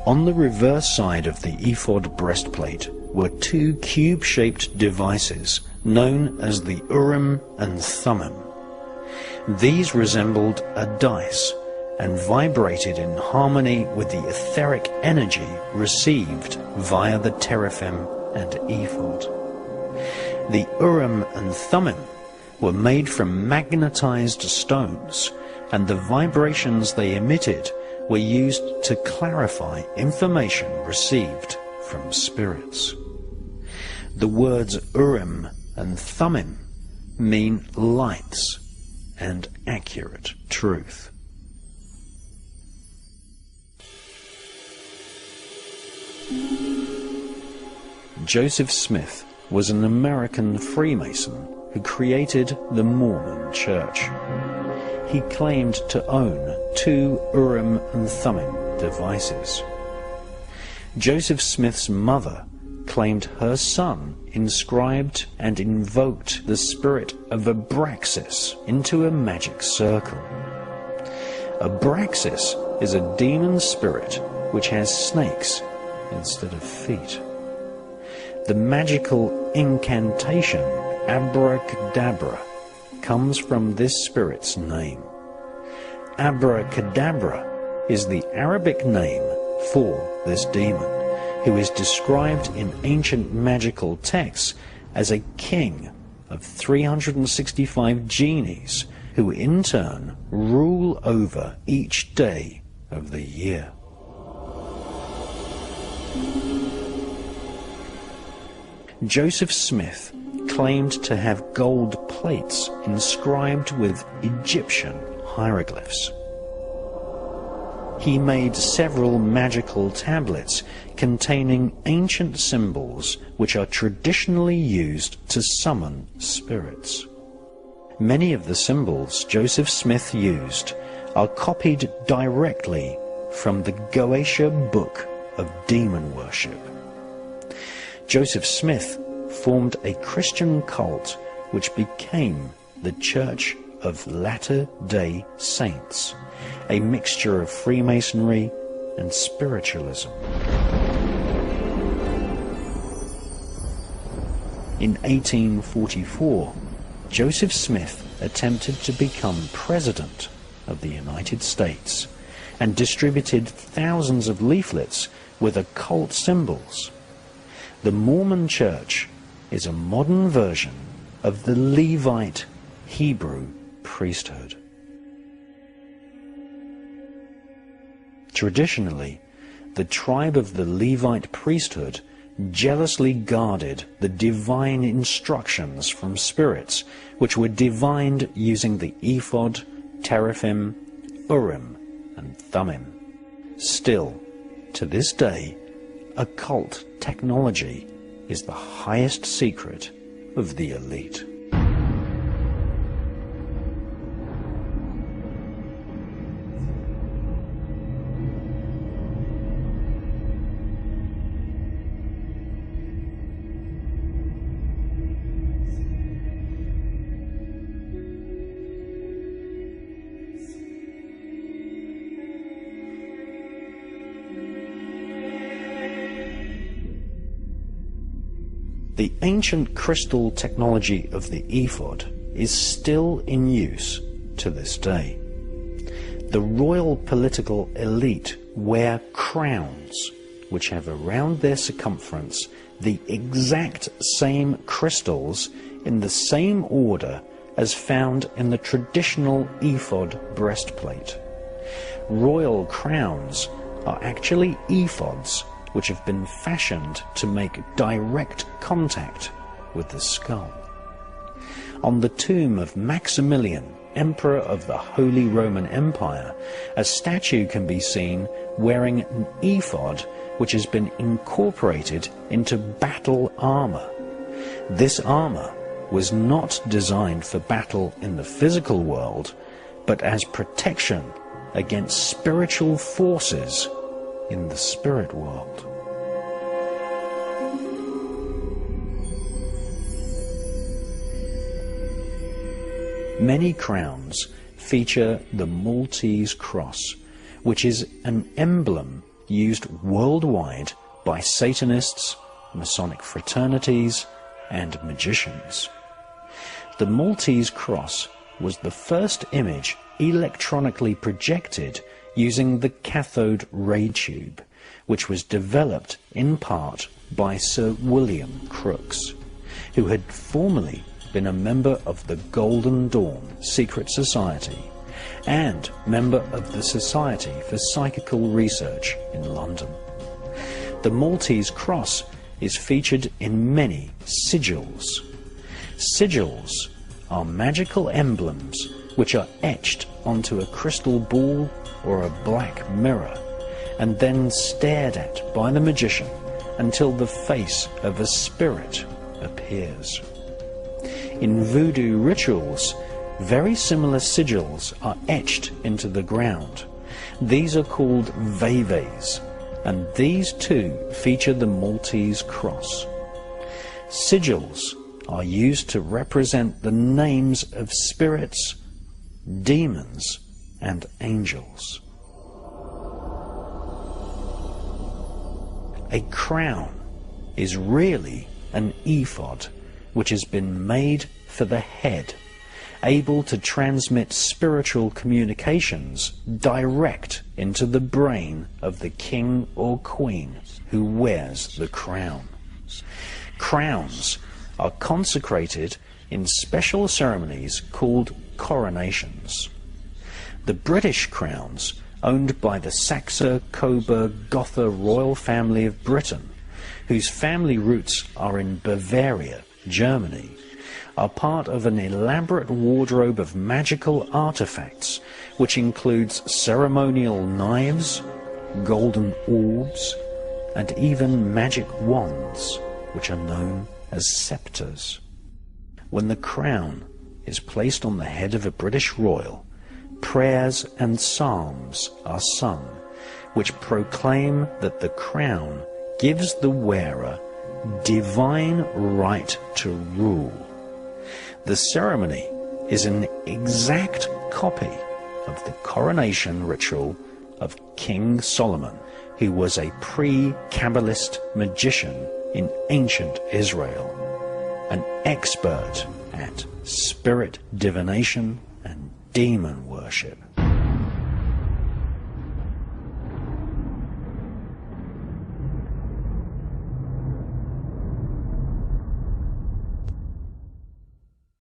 On the reverse side of the ephod breastplate were two cube-shaped devices known as the Urim and Thummim. These resembled a dice and vibrated in harmony with the etheric energy received via the teraphim and ephod. The Urim and Thummim were made from magnetized stones, and the vibrations they emitted were used to clarify information received from spirits. The words Urim and Thummim mean lights and accurate truth. Joseph Smith was an American Freemason who created the Mormon Church. He claimed to own two Urim and Thummim devices. Joseph Smith's mother claimed her son inscribed and invoked the spirit of Abraxas into a magic circle. Abraxas is a demon spirit which has snakes instead of feet. The magical incantation abracadabra comes from this spirit's name. Abracadabra is the Arabic name for this demon, who is described in ancient magical texts as a king of 365 genies who in turn rule over each day of the year. Joseph Smith claimed to have gold plates inscribed with Egyptian hieroglyphs. He made several magical tablets containing ancient symbols which are traditionally used to summon spirits. Many of the symbols Joseph Smith used are copied directly from the Goetia Book of Demon Worship. Joseph Smith formed a Christian cult which became the Church of Latter-day Saints, a mixture of Freemasonry and spiritualism. In 1844, Joseph Smith attempted to become President of the United States and distributed thousands of leaflets with occult symbols. The Mormon Church is a modern version of the Levite Hebrew priesthood. Traditionally, the tribe of the Levite priesthood jealously guarded the divine instructions from spirits, which were divined using the ephod, teraphim, Urim, and Thummim. Still, to this day, occult technology is the highest secret of the elite. The ancient crystal technology of the ephod is still in use to this day. The royal political elite wear crowns which have around their circumference the exact same crystals in the same order as found in the traditional ephod breastplate. Royal crowns are actually ephods which have been fashioned to make direct contact with the skull. On the tomb of Maximilian, Emperor of the Holy Roman Empire, a statue can be seen wearing an ephod which has been incorporated into battle armor. This armor was not designed for battle in the physical world, but as protection against spiritual forces in the spirit world. Many crowns feature the Maltese cross, which is an emblem used worldwide by Satanists, Masonic fraternities, and magicians. The Maltese cross was the first image electronically projected using the cathode ray tube, which was developed in part by Sir William Crookes, who had formerly been a member of the Golden Dawn secret society and member of the Society for Psychical Research in London. The Maltese cross is featured in many sigils. Sigils are magical emblems which are etched onto a crystal ball or a black mirror and then stared at by the magician until the face of a spirit appears. In voodoo rituals, very similar sigils are etched into the ground. These are called veves, and these too feature the Maltese cross. Sigils are used to represent the names of spirits, demons, and angels. A crown is really an ephod, which has been made for the head, able to transmit spiritual communications direct into the brain of the king or queen who wears the crown. Crowns are consecrated in special ceremonies called coronations. The British crowns, owned by the Saxe-Coburg-Gotha royal family of Britain, whose family roots are in Bavaria, Germany, are part of an elaborate wardrobe of magical artifacts, which includes ceremonial knives, golden orbs, and even magic wands, which are known as scepters. When the crown is placed on the head of a British royal, prayers and psalms are sung, which proclaim that the crown gives the wearer divine right to rule. The ceremony is an exact copy of the coronation ritual of King Solomon, who was a pre-Kabbalist magician in ancient Israel, an expert at spirit divination and demon worship.